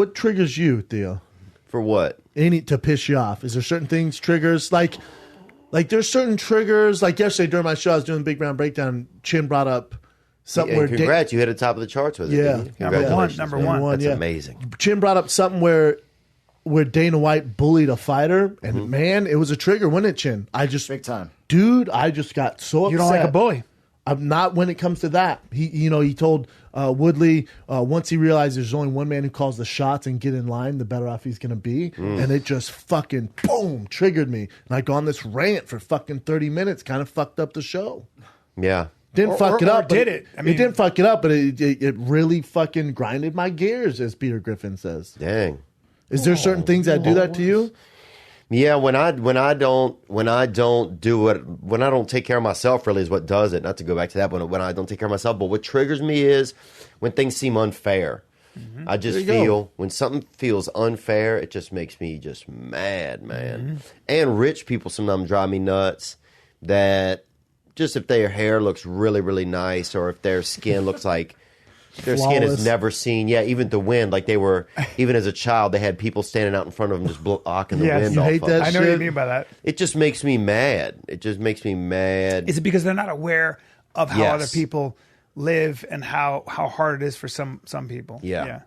what triggers you, Theo? For what? Any to piss you off? Is there certain things triggers like there's certain triggers? Like yesterday during my show, I was doing the Big Brown Breakdown. Chin brought up something where congrats, you hit the top of the charts with it. Yeah, Congratulations, number one. That's amazing. Chin brought up something where Dana White bullied a fighter, and man, it was a trigger, wasn't it, Chin? Big time, dude. I just got so upset. You don't like a bully? I'm not when it comes to that. He told Woodley once he realized there's only one man who calls the shots and get in line, the better off he's going to be. And it just fucking boom triggered me. And I go on this rant for fucking 30 minutes, kind of fucked up the show. Yeah. Didn't fuck it up. Did it? I mean, it didn't fuck it up, but it really fuc't grinded my gears, as Peter Griffin says. Dang. Is there certain things that do that to you? Yeah, when I don't take care of myself, really is what does it. Not to go back to that, but when I don't take care of myself, but what triggers me is when things seem unfair. I just feel when something feels unfair, it just makes me just mad, man. And rich people sometimes drive me nuts. That just if their hair looks really, really nice, or if their skin looks like their skin is never seen. Yeah, even the wind. Like even as a child, they had people standing out in front of them just blocking the wind you off hate of that them. I know what you mean by that. It just makes me mad. It just makes me mad. Is it because they're not aware of how other people live and how hard it is for some people? Yeah.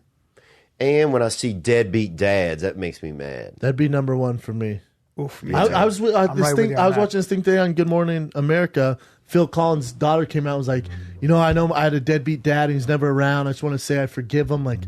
And when I see deadbeat dads, that makes me mad. That'd be number one for me. Oof, me I was I'm right with you on I was that. watching this thing today on Good Morning America. Phil Collins' daughter came out and was like, I know I had a deadbeat dad and he's never around. I just want to say I forgive him. Like,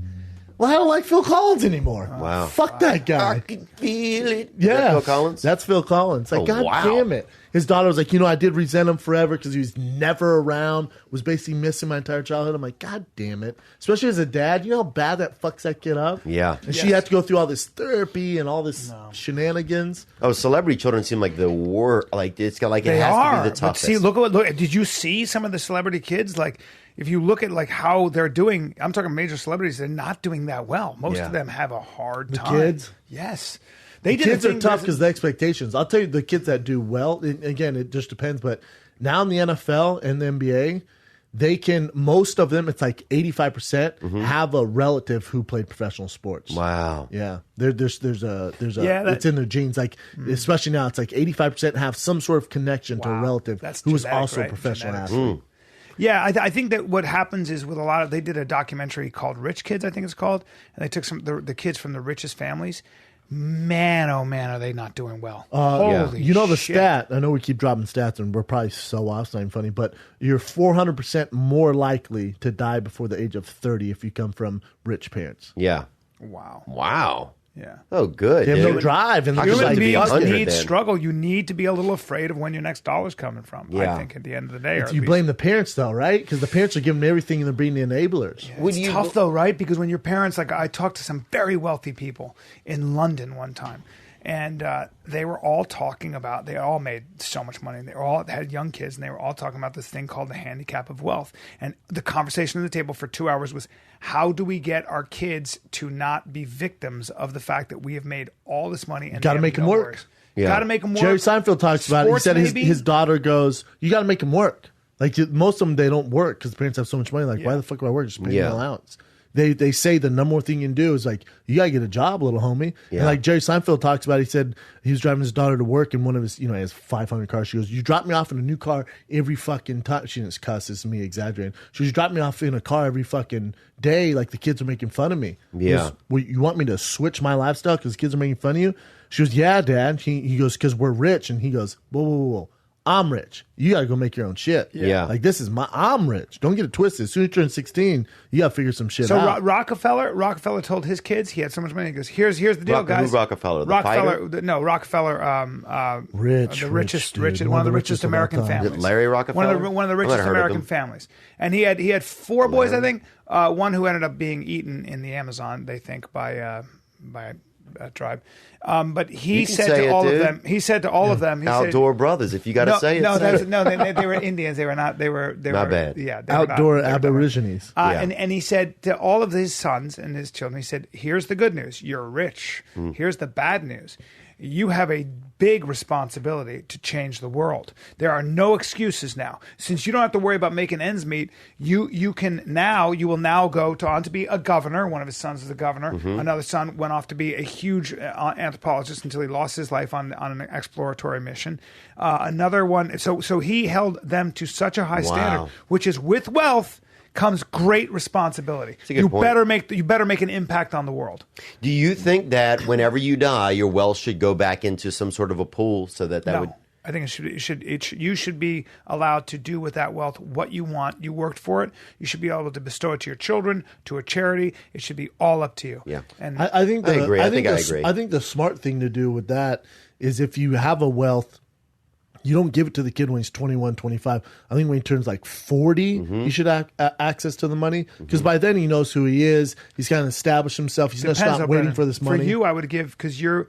well, I don't like Phil Collins anymore. Wow. Fuck that guy. I can feel it. Yeah. Is that Phil Collins? That's Phil Collins. Like, God damn it. His daughter was like, I did resent him forever because he was never around, was basically missing my entire childhood. I'm like, God damn it. Especially as a dad, you know how bad that fucks that kid up? Yeah. And she had to go through all this therapy and all this shenanigans. Oh, celebrity children seem like the worst. Like, it has to be the toughest. But see, look. Did you see some of the celebrity kids? Like, if you look at like how they're doing, I'm talking major celebrities, they're not doing that well. Most of them have a hard time. Kids? Yes. Kids are tough because the expectations. I'll tell you, the kids that do well, and again, it just depends, but now in the NFL and the NBA, most of them, it's like 85% have a relative who played professional sports. Wow. Yeah. There's it's in their genes. Like, especially now, it's like 85% have some sort of connection to a relative who was also a professional athlete. Yeah, I think that what happens is with they did a documentary called Rich Kids, I think it's called, and they took the kids from the richest families. Man, oh man, are they not doing well? Holy the shit. stat, I know we keep dropping stats and we're probably so off, it's not even funny, but you're 400% more likely to die before the age of 30 if you come from rich parents. Yeah. Wow. Yeah. Oh, good. They have no drive. And Human beings fuck it. need struggle. You need to be a little afraid of when your next dollar's coming from, I think, at the end of the day. You blame the parents, though, right? Because the parents are giving everything and they're being the enablers. Yeah, it's tough, though, right? Because when your parents, like I talked to some very wealthy people in London one time, and they were all talking about, they all made so much money. They all had young kids, and they were all talking about this thing called the handicap of wealth. And the conversation at the table for 2 hours was, how do we get our kids to not be victims of the fact that we have made all this money and got to make them work? Yeah. Got to make them work. Jerry Seinfeld talks about it. He said his daughter goes, you got to make them work. Like, most of them, they don't work because the parents have so much money. Like, why the fuck do I work? Just pay me an allowance. They say the number one thing you can do is like, you got to get a job, little homie. Yeah. And like Jerry Seinfeld talks about, he said he was driving his daughter to work in one of his, he has 500 cars. She goes, you drop me off in a new car every fucking time. She didn't cuss, this is me exaggerating. She goes, you drop me off in a car every fucking day. Like the kids are making fun of me. Yeah. Goes, well, you want me to switch my lifestyle because kids are making fun of you? She goes, yeah, Dad. He goes, because we're rich. And he goes, whoa. I'm rich. You got to go make your own shit. Yeah. Like, I'm rich. Don't get it twisted. As soon as you turn 16, you got to figure some shit out. So Rockefeller told his kids, he had so much money. He goes, here's the deal, guys. Who's Rockefeller? Rockefeller, Rich, one of the richest American families. Is it Larry Rockefeller? One of the richest American families. And he had 4 boys, I think. One who ended up being eaten in the Amazon, they think, by a tribe. But he said to all of them, he said, Outdoor brothers, if you got to say it. No, they were Indians. They were not. They were. My bad. Yeah, outdoor Aborigines. And he said to all of his sons and his children, he said, "Here's the good news. You're rich. Here's the bad news. you have a big responsibility to change the world. There are no excuses now. Since you don't have to worry about making ends meet, you will now go on to be a governor. One of his sons is a governor. Another son went off to be a huge anthropologist until he lost his life on an exploratory mission. Another one, so he held them to such a high standard, which is with wealth comes great responsibility. You better make an impact on the world. Do you think that whenever you die, your wealth should go back into some sort of a pool so that would? I think you should be allowed to do with that wealth what you want. You worked for it. You should be able to bestow it to your children, to a charity. It should be all up to you. Yeah, and I agree. I agree. I think the smart thing to do with that is if you have a wealth, you don't give it to the kid when he's 21, 25. I think when he turns like 40, you should have access to the money because by then he knows who he is. He's kind of established himself. He's going to stop waiting for this money. For you, I would give because you're.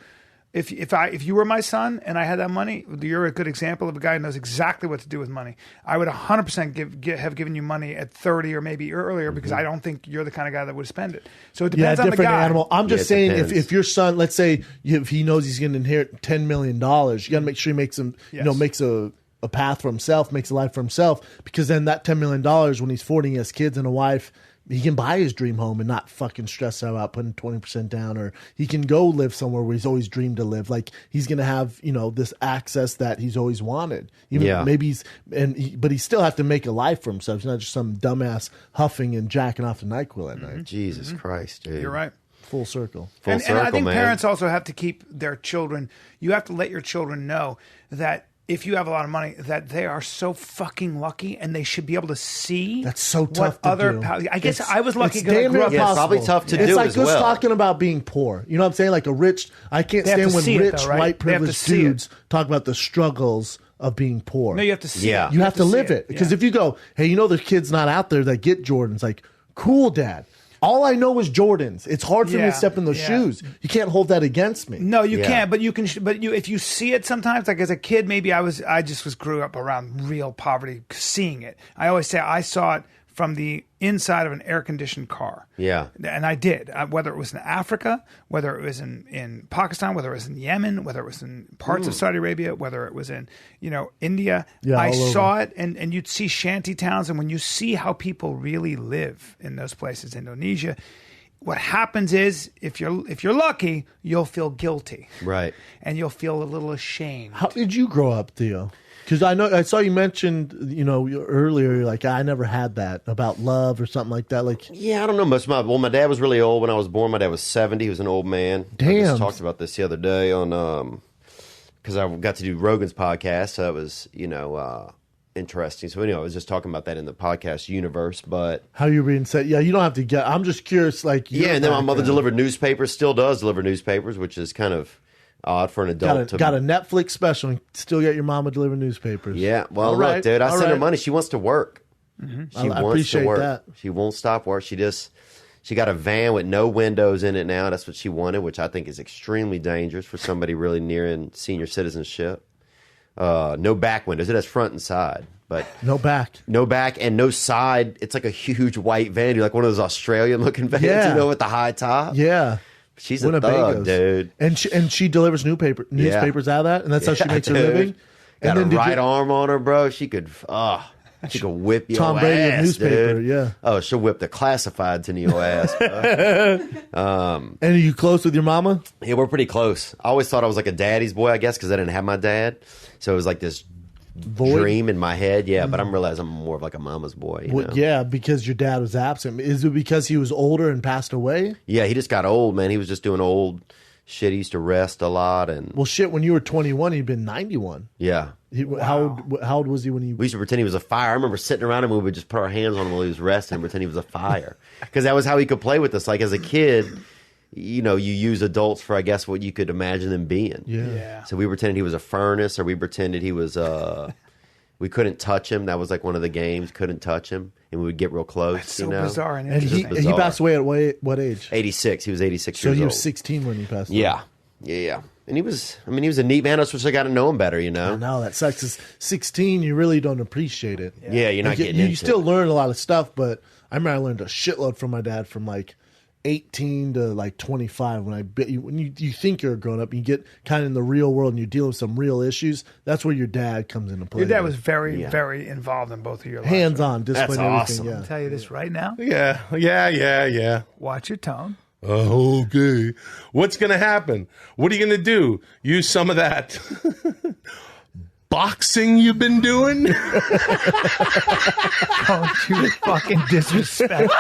If you were my son and I had that money, you're a good example of a guy who knows exactly what to do with money. I would 100% have given you mony at 30 or maybe earlier because I don't think you're the kind of guy that would spend it. So it depends on the guy. Animal. I'm just saying if your son, let's say if he knows he's going to inherit $10 million, you got to make sure he makes him, makes a path for himself, makes a life for himself, because then that $10 million when he's 40, he has kids and a wife, he can buy his dream home and not fucking stress out about putting 20% down, or he can go live somewhere where he's always dreamed to live. Like he's going to have, this access that he's always wanted. Maybe but he still have to make a life for himself. He's not just some dumbass huffing and jacking off the NyQuil at night. Jesus Christ, dude. You're right. Full circle. And I think parents also have to keep their children, you have to let your children know that if you have a lot of money, that they are so fucking lucky, and they should be able to see. That's so tough to do. I guess I was lucky because I grew up. It's probably tough to do. It's like as well. talking about being poor. You know what I'm saying? Like a rich. I can't stand when rich, white, privileged dudes talk about the struggles of being poor. No, you have to see it. You have to live it. Because if you go, hey, the kid's not out there that get Jordans. Like, cool, Dad. All I know is Jordans. It's hard for me to step in those shoes. You can't hold that against me. No, you can't. But you can. But if you see it sometimes, like as a kid, maybe I just grew up around real poverty, seeing it. I always say I saw it from the inside of an air-conditioned car. Yeah. And I did. Whether it was in Africa, whether it was in Pakistan, whether it was in Yemen, whether it was in parts of Saudi Arabia, whether it was in, India. Yeah, I saw it, and you'd see shanty towns, and when you see how people really live in those places, Indonesia, what happens is if you're lucky, you'll feel guilty. Right. And you'll feel a little ashamed. How did you grow up, Theo? Because I saw you mentioned, earlier, like I never had that about love or something like that. Like, yeah, I don't know much about. Well, my dad was really old when I was born. My dad was 70. He was an old man. Damn. I just talked about this the other day on because I got to do Rogan's podcast, so that was interesting. So anyway, I was just talking about that in the podcast universe. But how you being said? Yeah, you don't have to get. I'm just curious. Like, and then my mother delivered newspapers. Still does deliver newspapers, which is kind of odd for an adult. Got a Netflix special and still get your mama deliver newspapers. Yeah. Well, look, dude, I send her money. She wants to work. Mm-hmm. She wants to work. That. She won't stop work. She got a van with no windows in it now. That's what she wanted, which I think is extremely dangerous for somebody really nearing senior citizenship. No back windows. It has front and side. But no back and no side. It's like a huge white van, like one of those Australian looking vans, with the high top. Yeah. She's a thug, dude. And she delivers newspapers out of that, and that's how she makes her living. Got a right arm on her, bro. She could whip your Tom Brady ass, newspaper, dude. yeah. Oh, she'll whip the classifieds into your ass, bro. And are you close with your mama? Yeah, we're pretty close. I always thought I was like a daddy's boy, I guess, because I didn't have my dad. So it was like this dream in my head, but I'm realizing I'm more of like a mama's boy. Yeah, because your dad was absent. Is it because he was older and passed away? Yeah, he just got old, man. He was just doing old shit. He used to rest a lot, and when you were 21, he'd been 91. Yeah. How old was he when he? We used to pretend he was a fire. I remember sitting around him and we would just put our hands on him while he was resting and pretend he was a fire, because that was how he could play with us. Like as a kid, you use adults for, I guess, what you could imagine them being. Yeah. So we pretended he was a furnace, or we pretended he was we couldn't touch him. That was like one of the games. Couldn't touch him, and we would get real close. That's so bizarre. And he passed away at what age? 86. He was 86 so years old. So he was 16 when he passed away. Yeah. And he was a neat man. I was supposed to got to know him better, I know, that sucks. Is 16, you really don't appreciate it. Yeah, you're not getting into it. You still learn a lot of stuff, but I remember I learned a shitload from my dad from like 18 to like 25, when you think you're a grown up, you get kind of in the real world and you're dealing with some real issues. That's where your dad comes into play. Your dad was very, very involved in both of your lives. Hands on, discipline, That's everything. awesome. Yeah. I'll tell you this right now. Yeah. Watch your tone. Okay. What's going to happen? What are you going to do? Use some of that boxing you've been doing? Don't you fucking disrespect.